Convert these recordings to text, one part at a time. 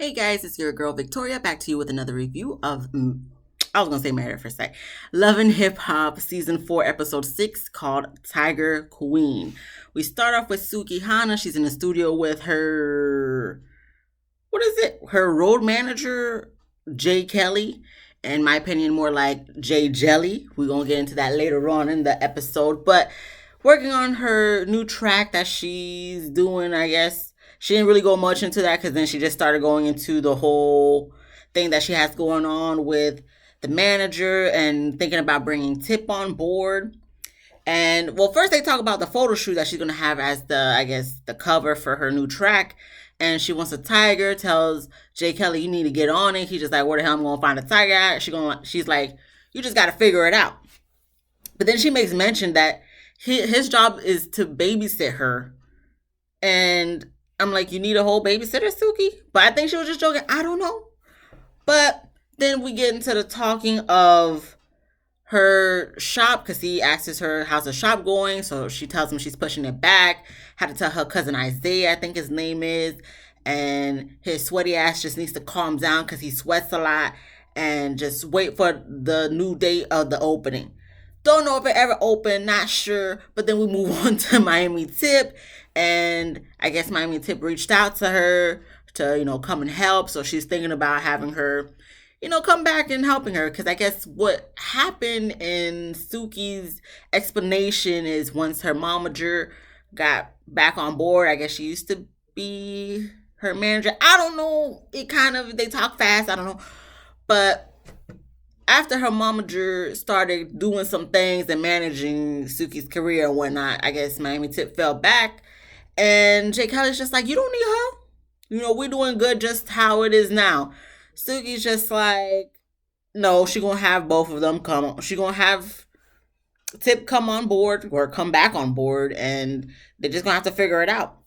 Hey guys, it's your girl Victoria back to you with another review of I was gonna say Married at First Sight, Love and Hip Hop Season 4, Episode 6, called Tiger Queen. We start off with Suki Hana. She's in the studio with her, what is it? Her road manager, Jay Kelly. In my opinion, more like Jay Jelly. We're gonna get into that later on in the episode. But working on her new track that she's doing, I guess. She didn't really go much into that because then she just started going into the whole thing that she has going on with the manager and thinking about bringing Tip on board. And well, first they talk about the photo shoot that she's gonna have as I guess, the cover for her new track. And she wants a tiger. Tells Jay Kelly, "You need to get on it." He's just like, "Where the hell am I gonna find a tiger at?" She's like, "You just gotta figure it out." But then she makes mention that his job is to babysit her, and I'm like, "You need a whole babysitter, Suki?" But I think she was just joking. I don't know. But then we get into the talking of her shop because he asks her how's the shop going. So she tells him she's pushing it back. Had to tell her cousin Isaiah, I think his name is, and his sweaty ass just needs to calm down because he sweats a lot and just wait for the new date of the opening. Don't know if it ever opened, not sure. But then we move on to Miami Tip, and I guess Miami Tip reached out to her to come and help. So she's thinking about having her come back and helping her. Because I guess what happened in Suki's explanation is once her momager got back on board, I guess she used to be her manager. I don't know. They talk fast. I don't know. But after her momager started doing some things and managing Suki's career and whatnot, I guess Miami Tip fell back. And Jay Kelly's just like, "You don't need her. We're doing good just how it is now." Suki's just like, "No, she gonna have both of them come on. She gonna have Tip come on board or come back on board, and they're just gonna have to figure it out."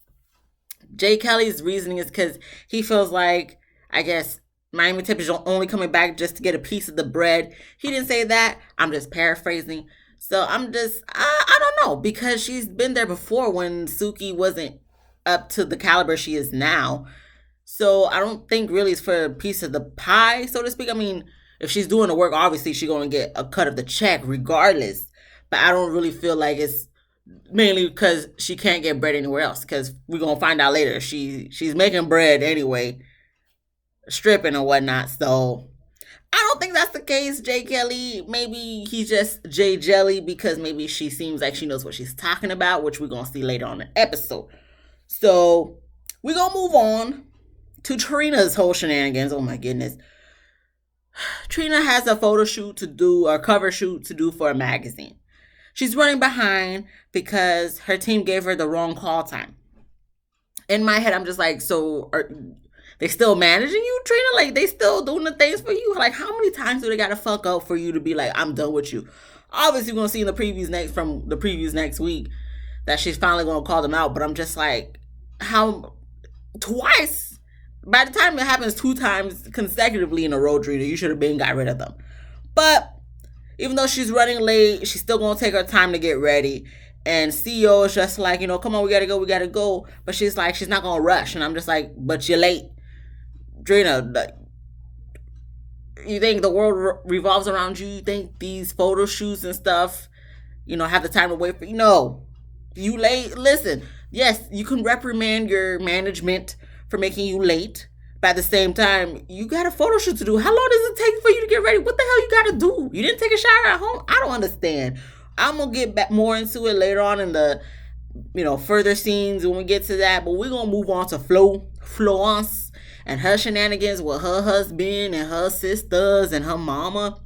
Jay Kelly's reasoning is because he feels like, I guess, Miami Tip is only coming back just to get a piece of the bread. He didn't say that. I'm just paraphrasing. So I don't know, because she's been there before when Suki wasn't up to the caliber she is now. So I don't think really it's for a piece of the pie, so to speak. I mean, if she's doing the work, obviously she's going to get a cut of the check regardless. But I don't really feel like it's mainly because she can't get bread anywhere else. Because we're going to find out later. She's making bread anyway, stripping or whatnot. So I don't think that's the case. Jay Kelly, maybe he's just Jay Jelly because maybe she seems like she knows what she's talking about, which we're going to see later on in the episode. So we're going to move on to Trina's whole shenanigans. Oh my goodness. Trina has a photo shoot to do, or cover shoot to do for a magazine. She's running behind because her team gave her the wrong call time. In my head, I'm just like, so are they still managing you, Trina? Like, they still doing the things for you? Like, how many times do they gotta fuck up for you to be like, "I'm done with you"? Obviously, we're gonna see in the previews next week that she's finally gonna call them out. But I'm just like, how twice? By the time it happens 2 times consecutively in a road, Trina, you should have been got rid of them. But even though she's running late, she's still gonna take her time to get ready. And CEO is just like, "Come on, we gotta go." But she's like, she's not gonna rush. And I'm just like, "But you're late, Trina. You think the world revolves around you? You think these photo shoots and stuff, have the time to wait for you? No, you late. Listen, yes, you can reprimand your management for making you late. But at the same time, you got a photo shoot to do. How long does it take for you to get ready? What the hell you got to do? You didn't take a shower at home? I don't understand. I'm going to get back more into it later on in the, further scenes when we get to that. But we're going to move on to Florence and her shenanigans with her husband and her sisters and her mama.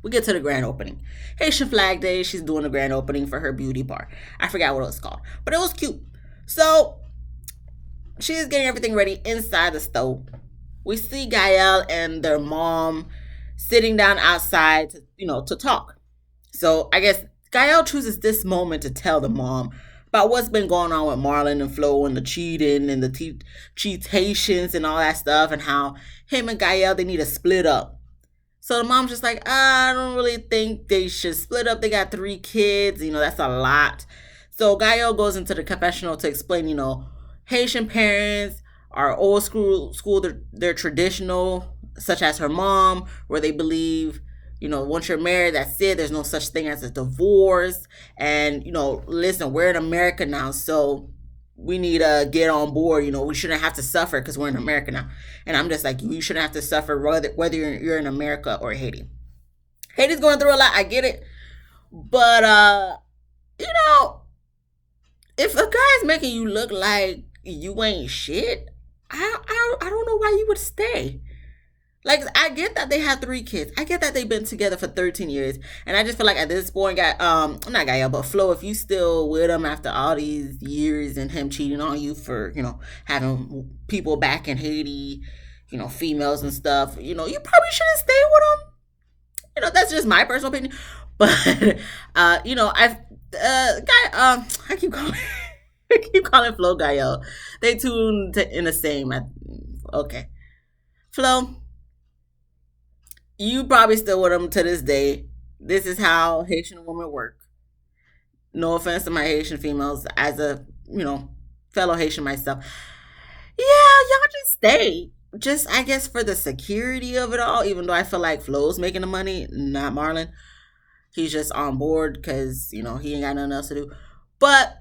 We get to the grand opening. Haitian Flag Day. She's doing the grand opening for her beauty bar. I forgot what it was called, but it was cute. So she's getting everything ready inside the stove. We see Gael and their mom sitting down outside to talk. So I guess Gael chooses this moment to tell the mom about what's been going on with Marlon and Flo and the cheating and the cheatations and all that stuff, and how him and Gael, they need to split up. So the mom's just like, "I don't really think they should split up. They got 3 kids. That's a lot." So Gael goes into the confessional to explain, Haitian parents are old school. They're traditional, such as her mom, where they believe, once you're married, that's it. There's no such thing as a divorce. And, listen, we're in America now, so we need to get on board. We shouldn't have to suffer because we're in America now. And I'm just like, you shouldn't have to suffer whether you're in America or Haiti. Haiti's going through a lot. I get it. But, you know, if a guy's making you look like you ain't shit, I don't know why you would stay. Like, I get that they have 3 kids. I get that they've been together for 13 years. And I just feel like at this point, not Gael, but Flo, if you still with him after all these years and him cheating on you for, having people back in Haiti, females and stuff, you probably shouldn't stay with him. That's just my personal opinion. But, I keep calling, I keep calling Flo Gael. They tune in the same. Okay. Flo, you probably still with them to this day. This is how Haitian women work. No offense to my Haitian females, as a fellow Haitian myself. Yeah, y'all just stay. Just I guess for the security of it all. Even though I feel like Flo's making the money, not Marlon. He's just on board because he ain't got nothing else to do. But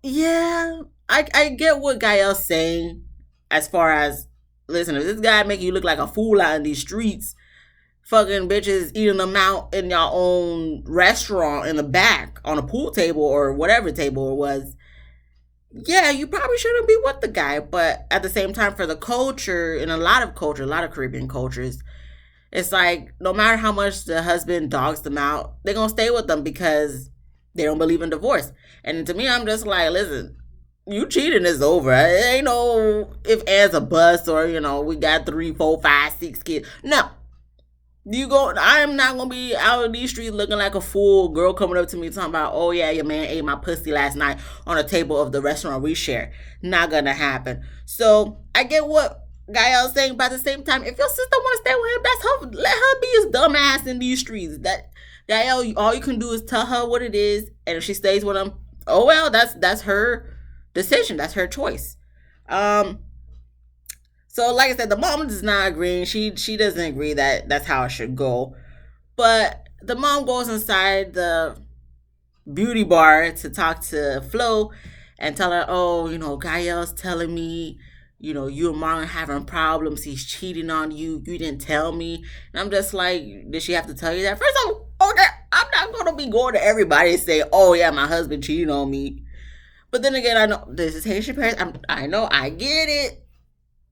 yeah, I get what Gael's saying as far as, listen, if this guy making you look like a fool out in these streets, fucking bitches eating them out in your own restaurant in the back on a pool table or whatever table it was, yeah, you probably shouldn't be with the guy. But at the same time, for the culture, in a lot of Caribbean cultures, it's like no matter how much the husband dogs them out, they're gonna stay with them because they don't believe in divorce. And to me, I'm just like, listen, you cheating is over. It ain't no if as a bus or we got 3, 4, 5, 6 kids. No, I'm not gonna be out in these streets looking like a fool. Girl coming up to me talking about, oh yeah, your man ate my pussy last night on a table of the restaurant we share. Not gonna happen. So I get what Gael's saying, but at the same time, if your sister want to stay with him, that's her. Let her be his dumbass in these streets. That Gael, all you can do is tell her what it is, and if she stays with him, oh well, that's her decision. That's her choice. So like I said, the mom is not agreeing. She doesn't agree that that's how it should go. But the mom goes inside the beauty bar to talk to Flo and tell her, oh, Gael's telling me, you and Marlon having problems. He's cheating on you. You didn't tell me. And I'm just like, did she have to tell you that? First of all, okay, I'm not going to be going to everybody and say, oh yeah, my husband cheated on me. But then again, I know this is Haitian parents. I know, I get it.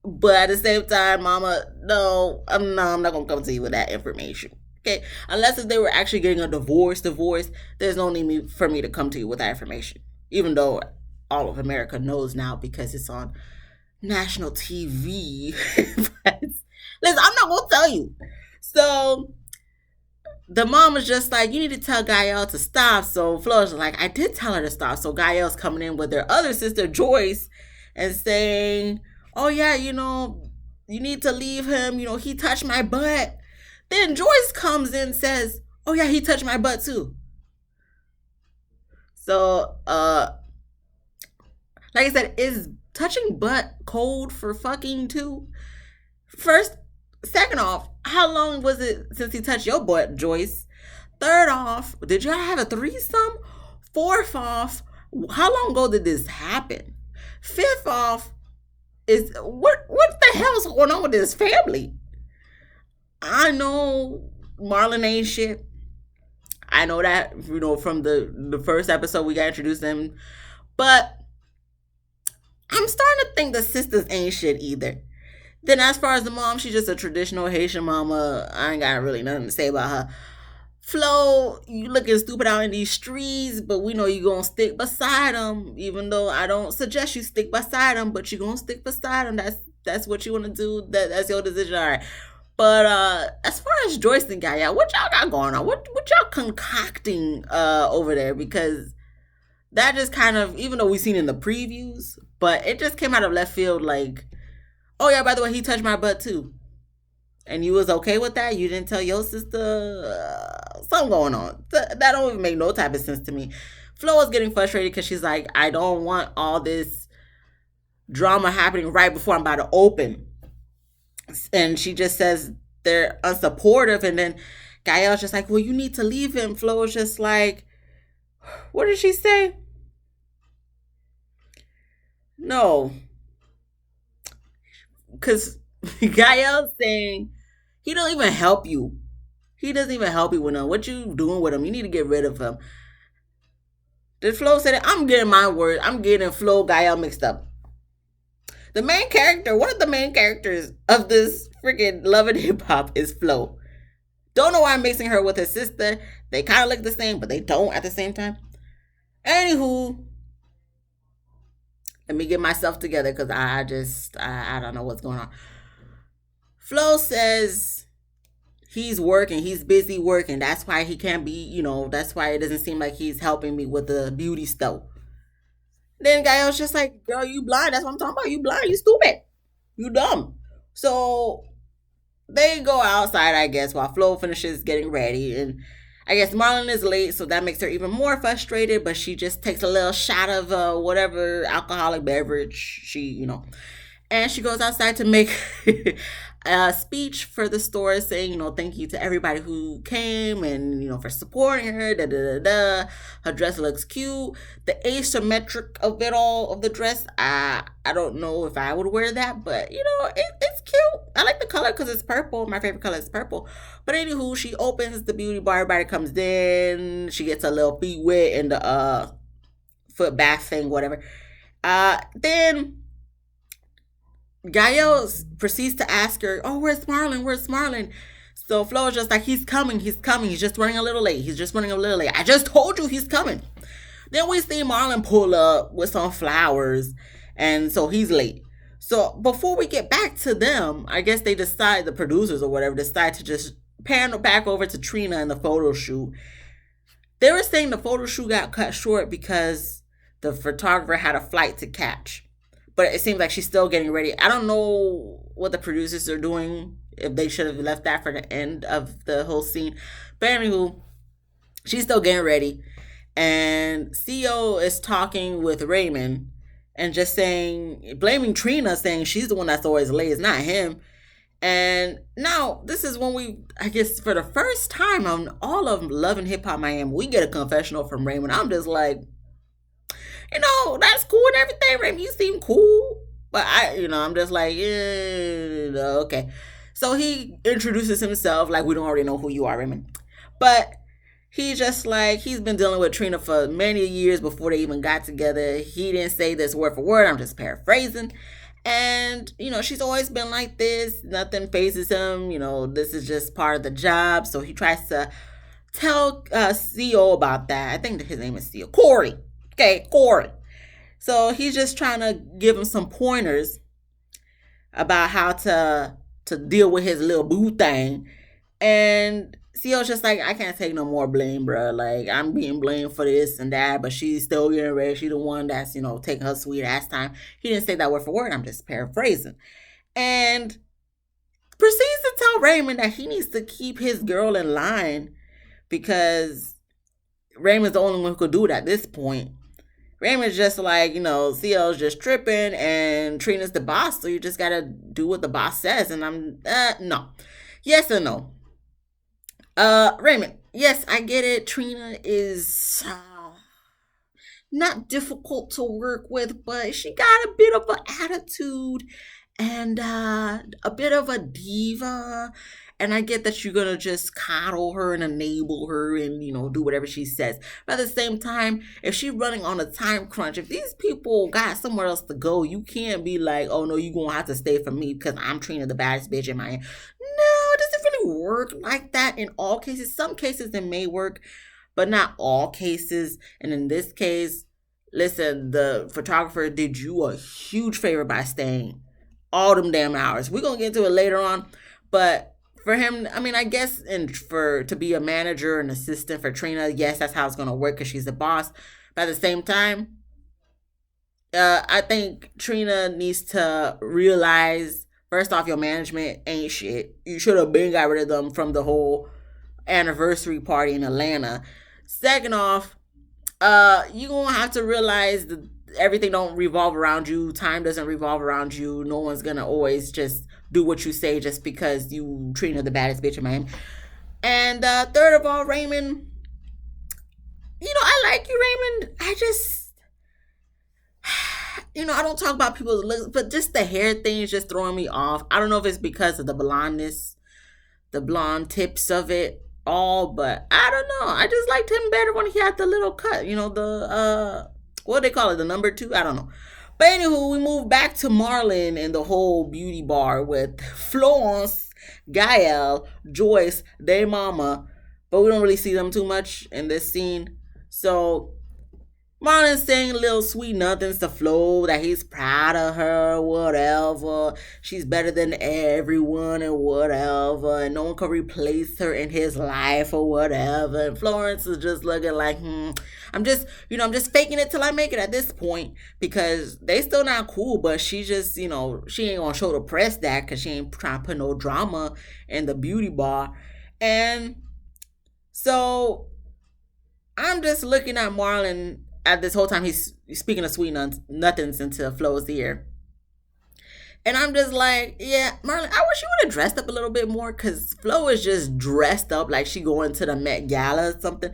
But at the same time, mama, no, I'm not going to come to you with that information. Okay? Unless if they were actually getting a divorce, there's no need for me to come to you with that information. Even though all of America knows now because it's on national TV. But, listen, I'm not going to tell you. So the mom was just like, you need to tell Gael to stop. So Flo's like, I did tell her to stop. So Gael's coming in with their other sister, Joyce, and saying, oh yeah, you need to leave him. He touched my butt. Then Joyce comes in and says, oh yeah, he touched my butt too. So, like I said, is touching butt code for fucking too? Second off, how long was it since he touched your butt, Joyce? Third off, did y'all have a threesome? Fourth off, how long ago did this happen? Fifth off, is what the hell is going on with this family? I know Marlon ain't shit. I know that, from the first episode we got introduced to him. But I'm starting to think the sisters ain't shit either. Then as far as the mom, she's just a traditional Haitian mama. I ain't got really nothing to say about her. Flo, you looking stupid out in these streets, but we know you gonna stick beside him. Even though I don't suggest you stick beside him, but you gonna stick beside him. That's what you want to do. That's your decision. All right. But as far as Joyce and Gaia, what y'all got going on? What y'all concocting over there? Because that just kind of, even though we seen in the previews, but it just came out of left field. Like, oh yeah, by the way, he touched my butt too. And you was okay with that? You didn't tell your sister? Something going on. That don't even make no type of sense to me. Flo was getting frustrated because she's like, I don't want all this drama happening right before I'm about to open. And she just says they're unsupportive. And then Gael's just like, well, you need to leave him. Flo's just like, what did she say? No. Because Gael's saying he don't even help you. He doesn't even help you with him. What you doing with him? You need to get rid of him. Did Flo say that? I'm getting my word. I'm getting Flo Gael mixed up. The main character, one of the main characters of this freaking Love and Hip Hop is Flo. Don't know why I'm mixing her with her sister. They kind of look the same, but they don't at the same time. Anywho, let me get myself together because I don't know what's going on. Flo says he's working, he's busy working. That's why he can't be, that's why it doesn't seem like he's helping me with the beauty stuff. Then Gael's just like, girl, you blind. That's what I'm talking about. You blind. You stupid. You dumb. So they go outside, I guess, while Flo finishes getting ready. And I guess Marlon is late, so that makes her even more frustrated. But she just takes a little shot of whatever alcoholic beverage and she goes outside to make a speech for the store saying, thank you to everybody who came and, for supporting her. Da, da, da, da. Her dress looks cute. The asymmetric of it all, of the dress, I don't know if I would wear that, but, it's cute. I like the color because it's purple. My favorite color is purple. But anywho, she opens the beauty bar. Everybody comes in. She gets her little feet wet in the foot bath thing, whatever. Then Gael proceeds to ask her, oh, where's Marlon? Where's Marlon? So Flo is just like, he's coming. He's just running a little late. I just told you he's coming. Then we see Marlon pull up with some flowers, and so he's late. So before we get back to them, I guess they decide, the producers or whatever, decide to just pan back over to Trina and the photo shoot. They were saying the photo shoot got cut short because the photographer had a flight to catch. But it seems like she's still getting ready. I don't know what the producers are doing, if they should have left that for the end of the whole scene. But anywho, she's still getting ready. And CEO is talking with Raymond and just saying, blaming Trina, saying she's the one that's always late. It's not him. And now this is when we, I guess for the first time on all of Love and Hip Hop Miami, we get a confessional from Raymond. I'm just like, that's cool and everything, Raymond. You seem cool. But I'm just like, yeah, okay. So he introduces himself like we don't already know who you are, Raymond. But he's just like, he's been dealing with Trina for many years before they even got together. He didn't say this word for word. I'm just paraphrasing. And, she's always been like this. Nothing phases him. This is just part of the job. So he tries to tell CEO about that. I think that his name is CEO. Corey. Okay, Corey. So he's just trying to give him some pointers about how to deal with his little boo thing. And CEO's just like, I can't take no more blame, bro. Like, I'm being blamed for this and that, but she's still getting ready. She's the one that's, taking her sweet ass time. He didn't say that word for word. I'm just paraphrasing. And proceeds to tell Raymond that he needs to keep his girl in line because Raymond's the only one who could do it at this point. Raymond's just like, CL's just tripping and Trina's the boss, so you just gotta do what the boss says. And I'm, no. Yes or no? Raymond, yes, I get it. Trina is not difficult to work with, but she got a bit of an attitude and a bit of a diva. And I get that you're going to just coddle her and enable her and, do whatever she says. But at the same time, if she's running on a time crunch, if these people got somewhere else to go, you can't be like, oh, no, you're going to have to stay for me because I'm Trina, the baddest bitch in my... No, it doesn't really work like that in all cases. Some cases it may work, but not all cases. And in this case, listen, the photographer did you a huge favor by staying all them damn hours. We're going to get to it later on, but... For him, I mean, I guess to be a manager and assistant for Trina, yes, that's how it's going to work because she's the boss. But at the same time, I think Trina needs to realize, first off, your management ain't shit. You should have been got rid of them from the whole anniversary party in Atlanta. Second off, you're going to have to realize everything don't revolve around you. Time doesn't revolve around you. No one's gonna always just do what you say just because you treat her the baddest bitch in Miami. And third of all, Raymond, I like you, Raymond. I just, I don't talk about people's looks, but just the hair thing is just throwing me off. I don't know if it's because of the blondness, the blonde tips of it all, but I don't know. I just liked him better when he had the little cut, what do they call it, the number two? I don't know. But anywho, we move back to Marlon and the whole beauty bar with Florence, Gael, Joyce, their mama, but we don't really see them too much in this scene. So Marlon's saying little sweet nothings to Flo, that he's proud of her, whatever. She's better than everyone and whatever. And no one can replace her in his life or whatever. And Florence is just looking like, I'm just faking it till I make it at this point. Because they still not cool, but she just, she ain't gonna show the press that because she ain't trying to put no drama in the beauty bar. And so I'm just looking at Marlon at this whole time. He's speaking of sweet nothings into Flo's ear. And I'm just like, yeah, Marlon, I wish you would have dressed up a little bit more, because Flo is just dressed up like she going to the Met Gala or something.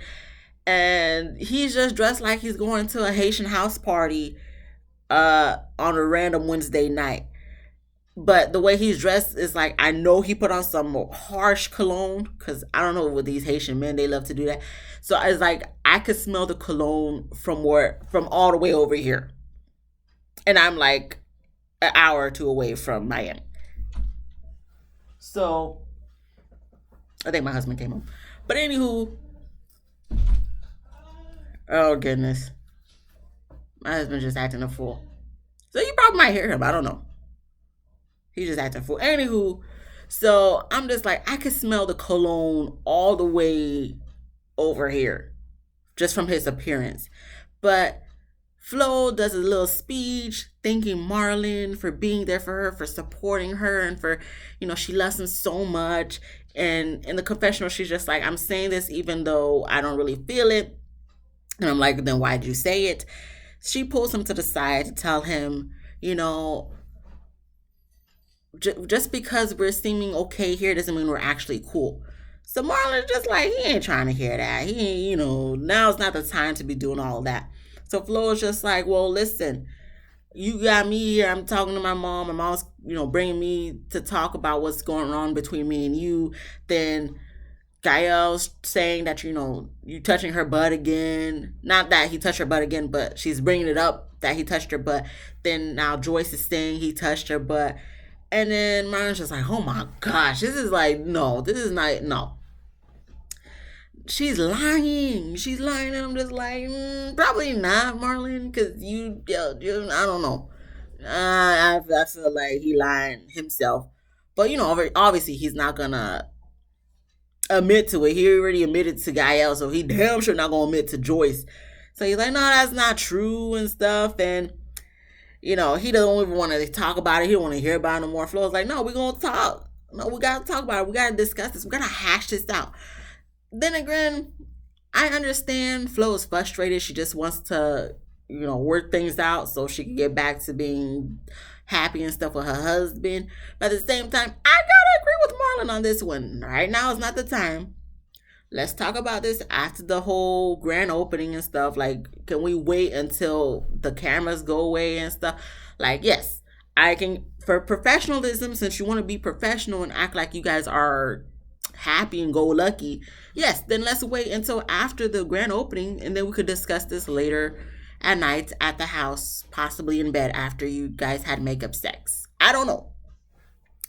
And he's just dressed like he's going to a Haitian house party on a random Wednesday night. But the way he's dressed is like, I know he put on some harsh cologne, because I don't know, with these Haitian men, they love to do that. So it's like, I could smell the cologne from all the way over here. And I'm like an hour or two away from Miami. So I think my husband came home. But anywho, oh goodness. My husband just acting a fool. So you probably might hear him. I don't know. He's just acting a fool. Anywho, so I'm just like, I could smell the cologne all the way over here just from his appearance. But Flo does a little speech thanking Marlon for being there for her, for supporting her, and for, she loves him so much. And in the confessional, she's just like, I'm saying this even though I don't really feel it. And I'm like, then why did you say it? She pulls him to the side to tell him, just because we're seeming okay here doesn't mean we're actually cool. So Marlon's just like, he ain't trying to hear that. He ain't, now's not the time to be doing all that. So Flo is just like, well, listen, you got me here. I'm talking to my mom. My mom's, bringing me to talk about what's going on between me and you. Then Gael's saying that, you touching her butt again. Not that he touched her butt again, but she's bringing it up that he touched her butt. Then now Joyce is saying he touched her butt. And then Marlon's just like, oh my gosh, this is like, no, this is not, no. She's lying. She's lying. And I'm just like, probably not, Marlon, because you, I don't know. I feel like he lying himself. But, obviously he's not going to admit to it. He already admitted to Gael, so he damn sure not going to admit to Joyce. So he's like, no, that's not true and stuff. And, he doesn't even want to talk about it. He don't want to hear about it no more. Flo's like, no, we're going to talk. No, we got to talk about it. We got to discuss this. We got to hash this out. Then again, I understand Flo is frustrated. She just wants to, work things out so she can get back to being happy and stuff with her husband. But at the same time, I gotta agree with Marlon on this one. Right now is not the time. Let's talk about this after the whole grand opening and stuff. Like, can we wait until the cameras go away and stuff? Like, yes, I can, for professionalism, since you want to be professional and act like you guys are happy and go lucky, yes, then let's wait until after the grand opening, and then we could discuss this later at night at the house, possibly in bed after you guys had makeup sex. I don't know.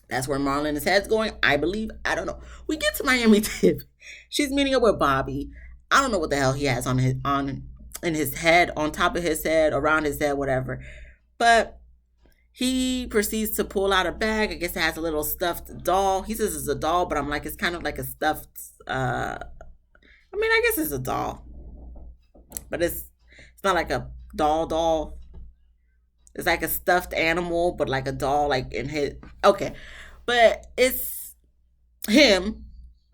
That's where Marlon's head's going, I believe. I don't know. We get to Miami Tip. She's meeting up with Bobby. I don't know what the hell he has on his head, on top of his head, around his head, whatever. But he proceeds to pull out a bag. I guess it has a little stuffed doll. He says it's a doll, but I'm like, it's kind of like a stuffed, I guess it's a doll. But it's not like a doll. It's like a stuffed animal, but like a doll, like in his, okay. But it's him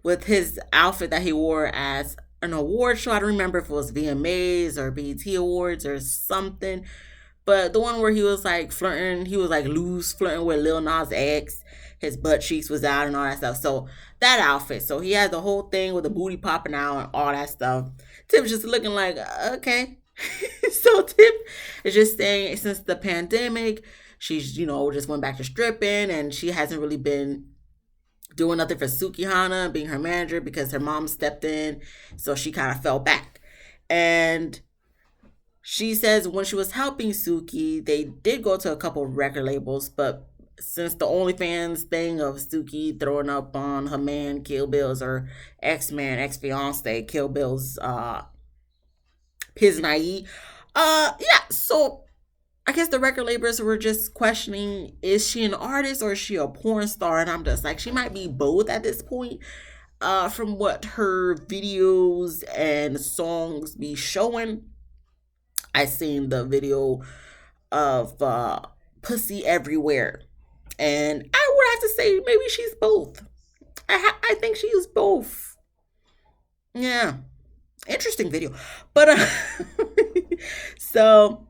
with his outfit that he wore as an award show. I don't remember if it was VMAs or BET Awards or something. But the one where he was like flirting, he was like loose flirting with Lil Nas X. His butt cheeks was out and all that stuff. So that outfit. So he had the whole thing with the booty popping out and all that stuff. Tip's just looking like, okay. So Tip is just saying since the pandemic, she's, just went back to stripping and she hasn't really been doing nothing for Sukihana, being her manager, because her mom stepped in. So she kind of fell back. And she says when she was helping Suki, they did go to a couple of record labels, but since the OnlyFans thing of Suki throwing up on her man Kill Bill's or ex-fiance Kill Bill's Piznai, yeah, so I guess the record labels were just questioning, is she an artist or is she a porn star? And I'm just like, she might be both at this point. From what her videos and songs be showing. I seen the video of Pussy Everywhere. And I would have to say maybe she's both. I think she's both. Yeah. Interesting video. But so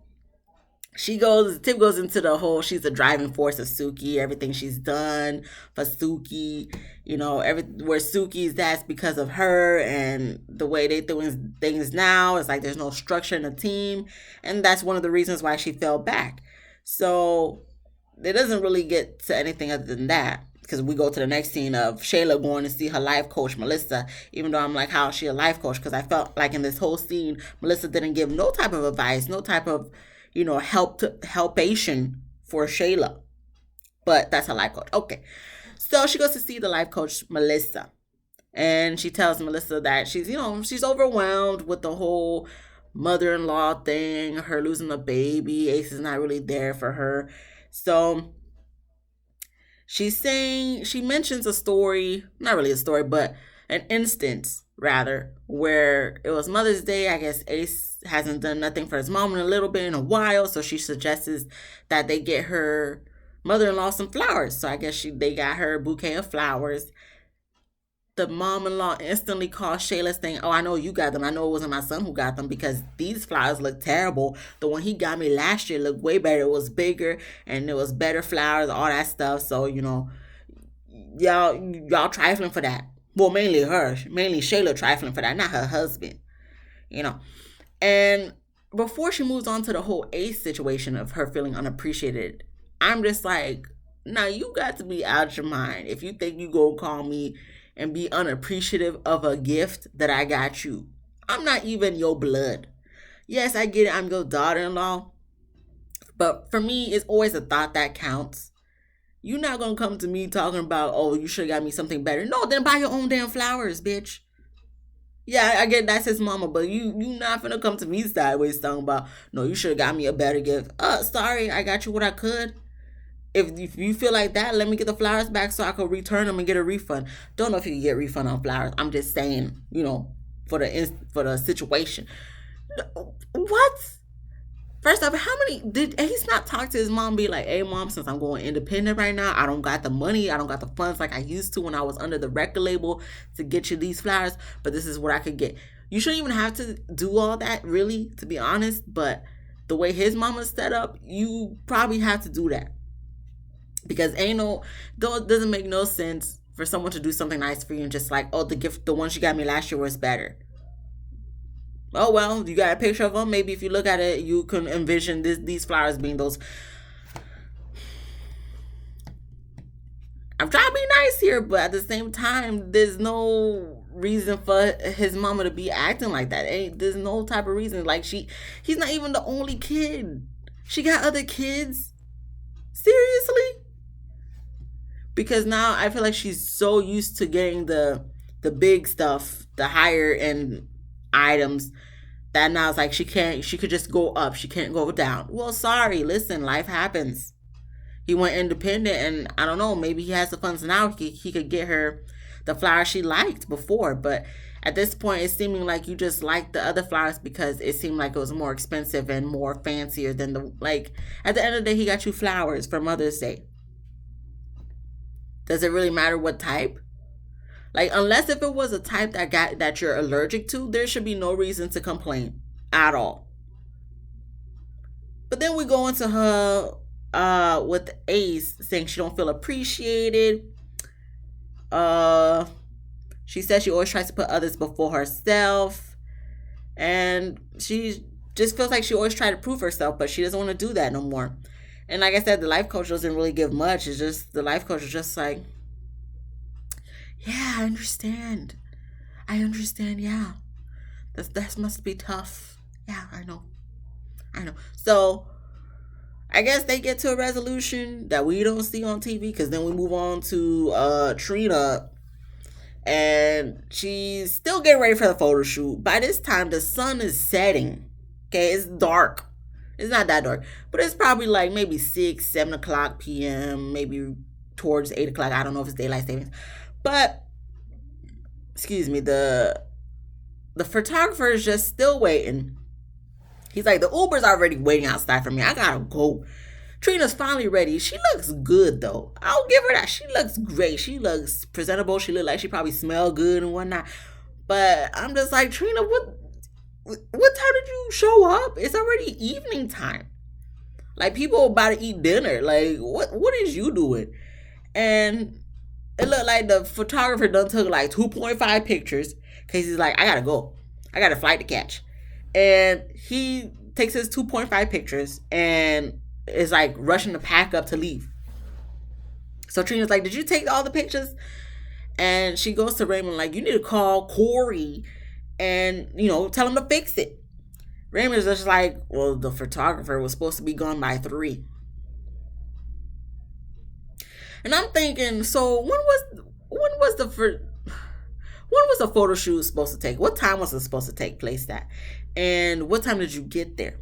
Tip goes into the whole, she's the driving force of Suki, everything she's done for Suki, where Suki's that's because of her, and the way they doing things now is like there's no structure in the team, and that's one of the reasons why she fell back. So it doesn't really get to anything other than that, because we go to the next scene of Shayla going to see her life coach, Melissa, even though I'm like, how is she a life coach? Because I felt like in this whole scene, Melissa didn't give no type of advice, no type of helpation for Shayla. But that's her life coach. Okay. So she goes to see the life coach, Melissa. And she tells Melissa that she's overwhelmed with the whole mother-in-law thing, her losing the baby. Ace is not really there for her. So she mentions a story, not really a story, but an instance rather, where it was Mother's Day. I guess Ace hasn't done nothing for his mom in a while, so she suggests that they get her mother-in-law some flowers. So I guess they got her a bouquet of flowers. The mom-in-law instantly calls Shayla saying, oh, I know you got them. I know it wasn't my son who got them because these flowers look terrible. The one he got me last year looked way better. It was bigger and it was better flowers, all that stuff. So, y'all trifling for that. Well, mainly Shayla trifling for that, not her husband, And before she moves on to the whole Ace situation of her feeling unappreciated, I'm just like, now you got to be out your mind if you think you gonna call me and be unappreciative of a gift that I got you. I'm not even your blood. Yes, I get it, I'm your daughter-in-law. But for me, it's always a thought that counts. You're not gonna come to me talking about, oh, you should have got me something better. No, then buy your own damn flowers, bitch. Yeah, I get that's his mama, but you not finna come to me sideways talking about, no, you should have got me a better gift. Sorry, I got you what I could. If you feel like that, let me get the flowers back so I could return them and get a refund. Don't know if you can get a refund on flowers. I'm just saying, for the situation. What? First off, did Ace not talk to his mom, be like, hey mom, since I'm going independent right now, I don't got the money, I don't got the funds like I used to when I was under the record label to get you these flowers, but this is what I could get. You shouldn't even have to do all that, really, to be honest, but the way his mama's set up, you probably have to do that. Because it doesn't make no sense for someone to do something nice for you and just like, oh, the one she got me last year was better. Oh, well, you got a picture of them. Maybe if you look at it, you can envision these flowers being those. I'm trying to be nice here, but at the same time, there's no reason for his mama to be acting like that. There's no type of reason. Like, he's not even the only kid. She got other kids. Seriously? Because now I feel like she's so used to getting the big stuff, the higher end items, that now it's like she could just go up, she can't go down. Well, sorry, listen, life happens. He went independent, and I don't know, maybe he has the funds now, he could get her the flowers she liked before, but at this point it's seeming like you just liked the other flowers because it seemed like it was more expensive and more fancier than at the end of the day, he got you flowers for Mother's Day. Does it really matter what type? Like, unless if it was a type that you're allergic to, there should be no reason to complain at all. But then we go into her with Ace saying she don't feel appreciated. Uh she says she always tries to put others before herself. And she just feels like she always tried to prove herself, but she doesn't want to do that no more. And like I said, the life coach doesn't really give much. It's just the life coach is just like, yeah, I understand. I understand. Yeah, that must be tough. Yeah, I know. I know. So I guess they get to a resolution that we don't see on TV because then we move on to Trina, and she's still getting ready for the photo shoot. By this time, the sun is setting. Okay, it's dark. It's not that dark, but it's probably like maybe 6, 7 o'clock p.m. Maybe towards 8 o'clock. I don't know if it's daylight savings, but excuse me, the photographer is just still waiting. He's like, the Uber's already waiting outside for me. I gotta go. Trina's finally ready. She looks good though. I'll give her that. She looks great. She looks presentable. She look like she probably smell good and whatnot. But I'm just like, Trina, what time did you show up? It's already evening time. Like people about to eat dinner. Like what is you doing? And it looked like the photographer done took like 2.5 pictures because he's like, I gotta go. I got a flight to catch. And he takes his 2.5 pictures and is like rushing to pack up to leave. So Trina's like, did you take all the pictures? And she goes to Raymond like, you need to call Corey and, tell him to fix it. Raymond's just like, well, the photographer was supposed to be gone by 3. And I'm thinking, so when was the photo shoot supposed to take? What time was it supposed to take place at? And what time did you get there?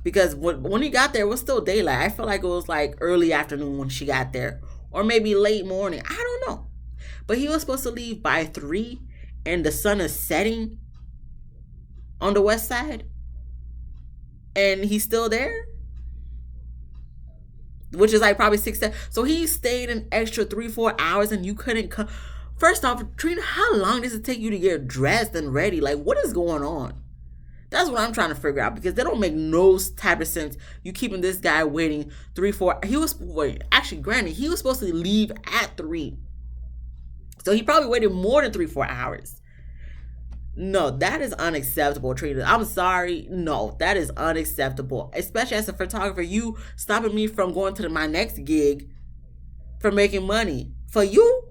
Because when he got there, it was still daylight. I feel like it was like early afternoon when she got there. Or maybe late morning. I don't know. But he was supposed to leave by 3 and the sun is setting on the west side. And he's still there? Which is like probably 6, 7. So he stayed an extra 3, 4 hours and you couldn't come. First off, Trina, how long does it take you to get dressed and ready? Like, what is going on? That's what I'm trying to figure out because they don't make no type of sense. You keeping this guy waiting 3, 4. Actually, granted, he was supposed to leave at 3. So he probably waited more than 3, 4 hours. No, that is unacceptable, Trina. I'm sorry. No, that is unacceptable. Especially as a photographer, you stopping me from going to my next gig for making money. For you?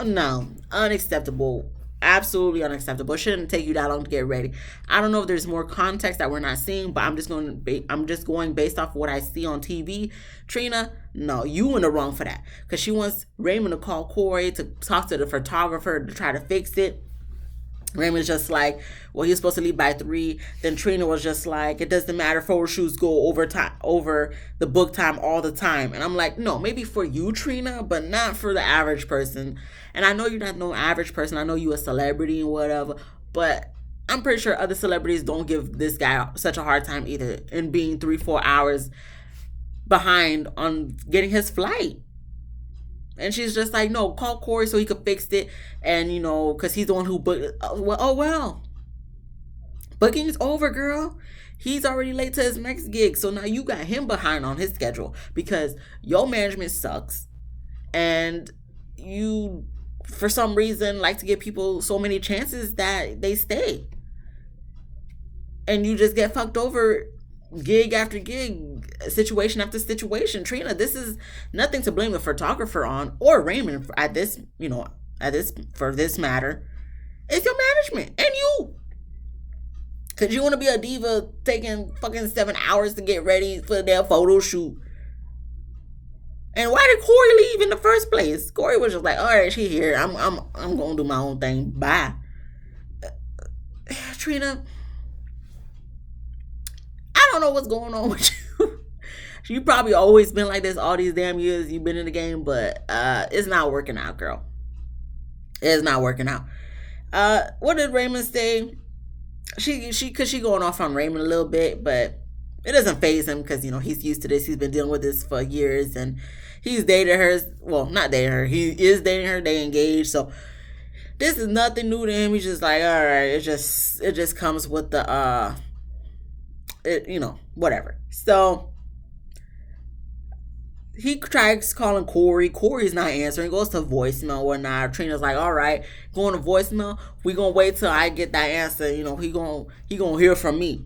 No, unacceptable. Absolutely unacceptable. It shouldn't take you that long to get ready. I don't know if there's more context that we're not seeing, but I'm just going based off of what I see on TV. Trina, no, you in the wrong for that because she wants Raymond to call Corey to talk to the photographer to try to fix it. Raymond's just like, well, he was supposed to leave by 3. Then Trina was just like, it doesn't matter. Photo shoots go over the book time all the time. And I'm like, no, maybe for you, Trina, but not for the average person. And I know you're not no average person. I know you a celebrity and whatever. But I'm pretty sure other celebrities don't give this guy such a hard time either in being 3, 4 hours behind on getting his flight. And she's just like, no, call Corey so he could fix it. And, because he's the one who booked it. Well. Booking's over, girl. He's already late to his next gig. So now you got him behind on his schedule because your management sucks. And you, for some reason, like to give people so many chances that they stay. And you just get fucked over gig after gig, situation after situation. Trina, this is nothing to blame the photographer on or Raymond for this matter. It's your management and you. Cause you want to be a diva taking fucking 7 hours to get ready for their photo shoot. And why did Corey leave in the first place? Corey was just like, all right, she here. I'm gonna do my own thing. Bye. Trina, I don't know what's going on with you. You probably always been like this all these damn years you've been in the game, but it's not working out, girl. It's not working out. What did Raymond say? She going off on Raymond a little bit, but it doesn't faze him because he's used to this. He's been dealing with this for years, and he's dated her. Well, not dating her. He is dating her. They engaged, so this is nothing new to him. He's just like, all right. It just comes with the whatever. So he tries calling Corey. Corey's not answering. Goes to voicemail or whatnot. Trina's like, all right, going to voicemail. We gonna wait till I get that answer. He gonna hear from me.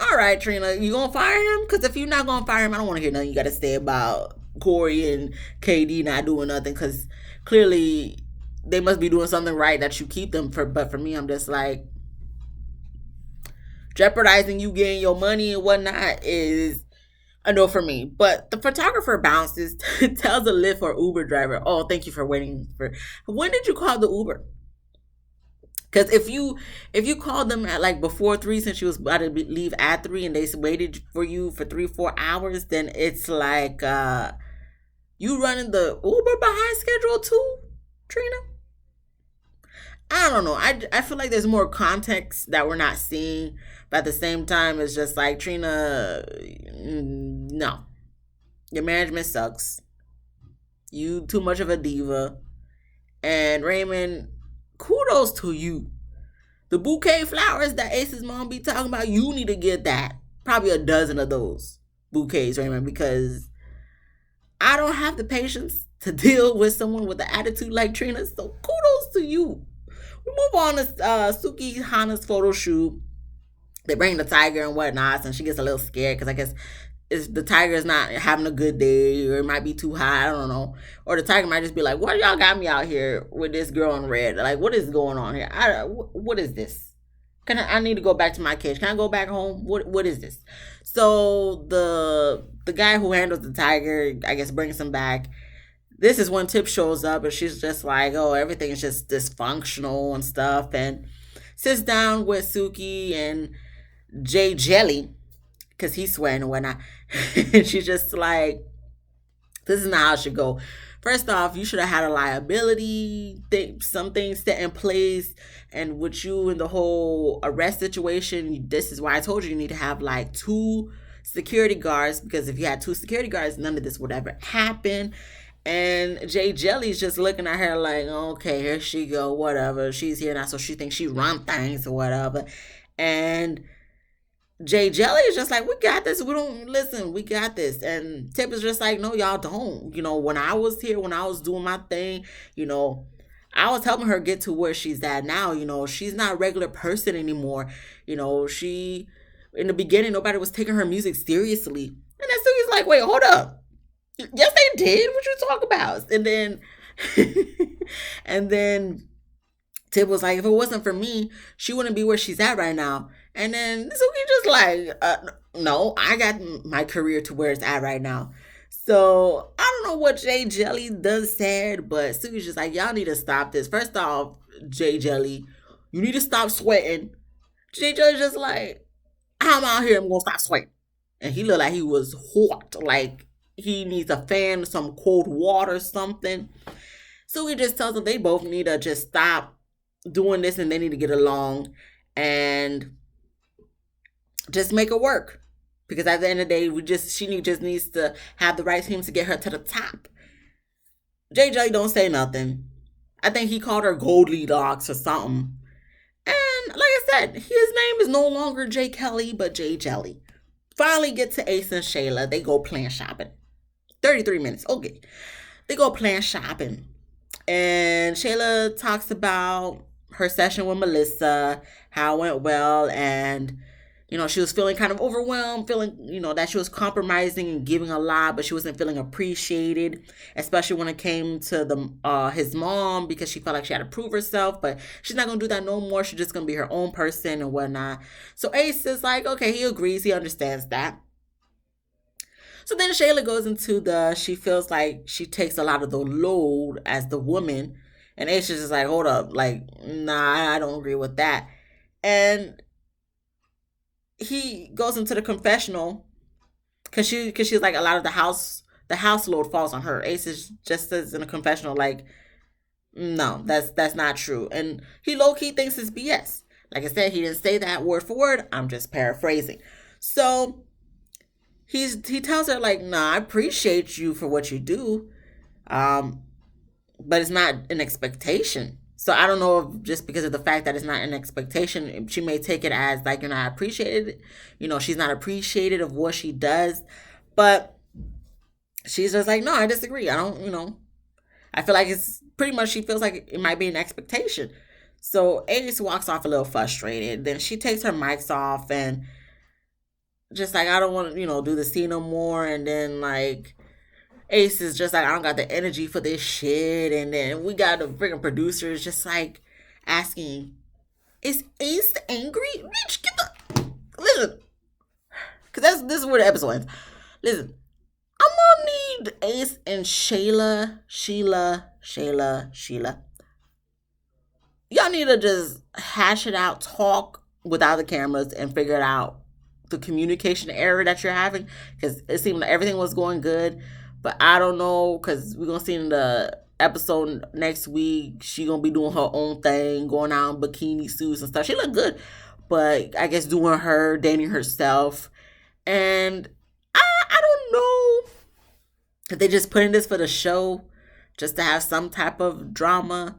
All right, Trina, you gonna fire him? Because if you're not gonna fire him, I don't want to hear nothing you got to say about Corey and KD not doing nothing. Because clearly they must be doing something right that you keep them for. But for me, I'm just like, jeopardizing you getting your money and whatnot is a no for me. But the photographer bounces, tells a Lyft or Uber driver, "Oh, thank you for waiting for." When did you call the Uber? Because if you called them at like before 3, since you was about to leave at 3, and they waited for you for 3-4 hours, then it's like you running the Uber behind schedule too, Trina. I don't know. I feel like there's more context that we're not seeing, but at the same time, it's just like, Trina, no, your management sucks. You too much of a diva, and Raymond, kudos to you. The bouquet flowers that Ace's mom be talking about, you need to get that. Probably a dozen of those bouquets, Raymond, because I don't have the patience to deal with someone with an attitude like Trina. So kudos to you. We move on to Suki Hana's photo shoot. They bring the tiger and whatnot, and she gets a little scared because I guess the tiger is not having a good day, or it might be too high. I don't know. Or the tiger might just be like, "What y'all got me out here with this girl in red? Like, what is going on here? What is this? I need to go back to my cage. Can I go back home? What is this?" So the guy who handles the tiger, I guess, brings him back. This is when Tip shows up, and she's just like, "Oh, everything's just dysfunctional and stuff," and sits down with Suki and Jay Jelly, because he's swearing and whatnot. And she's just like, "This is not how it should go. First off, you should have had a liability thing, something set in place. And with you and the whole arrest situation, this is why I told you need to have like 2 security guards, because if you had 2 security guards, none of this would ever happen." And Jay Jelly's just looking at her like, "Okay, here she go, whatever. She's here now, so she thinks she run things or whatever." And Jay Jelly is just like, "We got this. We don't listen. We got this." And Tip is just like, "No, y'all don't. When I was here, when I was doing my thing, I was helping her get to where she's at now. She's not a regular person anymore. She, in the beginning, nobody was taking her music seriously." And then Suki's like, "Wait, hold up. Yes, they did. What you talk about?" And then, and then Tip was like, "If it wasn't for me, she wouldn't be where she's at right now." And then Suki just like, "No, I got my career to where it's at right now." So I don't know what Jay Jelly does said, but Suki's just like, "Y'all need to stop this. First off, Jay Jelly, you need to stop sweating." Jay Jelly's just like, "I'm out here. I'm gonna stop sweating." And he looked like he was hot, like he needs a fan, some cold water, something. So he just tells them they both need to just stop doing this, and they need to get along and just make it work. Because at the end of the day, she just needs to have the right team to get her to the top. JJ don't say nothing. I think he called her Goldilocks or something. And like I said, his name is no longer Jay Kelly, but Jay Jelly. Finally get to Ace and Shayla. They go plan shopping. 33 minutes. Okay. They go plan shopping. And Shayla talks about her session with Melissa, how it went well, and she was feeling kind of overwhelmed, feeling, that she was compromising and giving a lot, but she wasn't feeling appreciated, especially when it came to his mom, because she felt like she had to prove herself, but she's not going to do that no more. She's just going to be her own person and whatnot. So Ace is like, okay, he agrees. He understands that. So then Shayla goes into she feels like she takes a lot of the load as the woman. And Ace is just like, hold up. Like, nah, I don't agree with that. And he goes into the confessional because she's like, a lot of the house load falls on her. Ace is just says in a confessional like, no, that's not true. And he low-key thinks it's BS. Like I said, he didn't say that word for word. I'm just paraphrasing. So he tells her like, nah, I appreciate you for what you do, but it's not an expectation. So I don't know if just because of the fact that it's not an expectation, she may take it as like you're not appreciated. She's not appreciated of what she does. But she's just like, no, I disagree. I don't, I feel like it's pretty much she feels like it might be an expectation. So Ace walks off a little frustrated. Then she takes her mics off and just like, I don't want to, do the scene no more. And then like Ace is just like, I don't got the energy for this shit. And then we got the freaking producers just like asking, is Ace angry? Bitch, get the listen. Cause this is where the episode ends. Listen, I'm gonna need Ace and Sheila. Y'all need to just hash it out, talk without the cameras, and figure it out. The communication error that you're having, because it seemed like everything was going good, but I don't know, because we're gonna see in the episode next week she gonna be doing her own thing, going out in bikini suits and stuff. She look good, but I guess doing her, dating herself, and I don't know if they just put in this for the show, just to have some type of drama.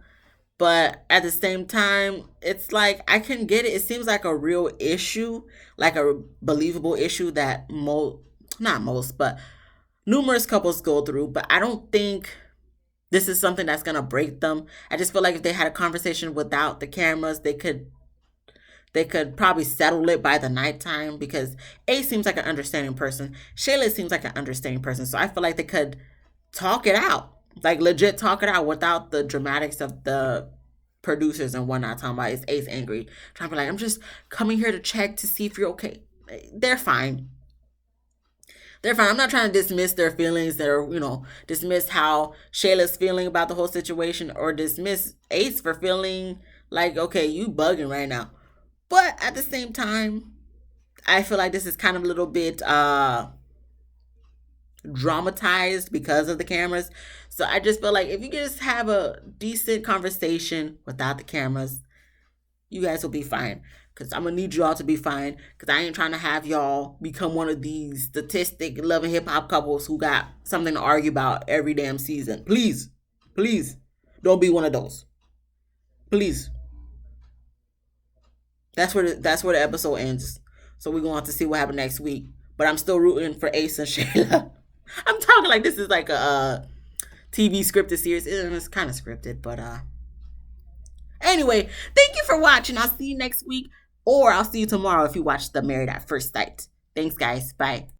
But at the same time, it's like I can get it. It seems like a real issue, like a believable issue that not most, but numerous couples go through. But I don't think this is something that's gonna break them. I just feel like if they had a conversation without the cameras, they could probably settle it by the nighttime, because A seems like an understanding person. Shayla seems like an understanding person. So I feel like they could talk it out. Like legit talk it out without the dramatics of the producers and whatnot talking about is Ace angry. Trying to be like, I'm just coming here to check to see if you're okay. They're fine. They're fine. I'm not trying to dismiss their feelings or, dismiss how Shayla's feeling about the whole situation, or dismiss Ace for feeling like, okay, you bugging right now. But at the same time, I feel like this is kind of a little bit dramatized because of the cameras. So I just feel like if you just have a decent conversation without the cameras, you guys will be fine. Because I'm going to need y'all to be fine. Because I ain't trying to have y'all become one of these statistic loving hip hop couples who got something to argue about every damn season. Please, please don't be one of those. Please. That's where the episode ends. So we're going to have to see what happens next week. But I'm still rooting for Ace and Shayla. I'm talking like this is like a TV scripted series. It's kind of scripted, but anyway, thank you for watching. I'll see you next week, or I'll see you tomorrow if you watch the Married at First Sight. Thanks, guys. Bye.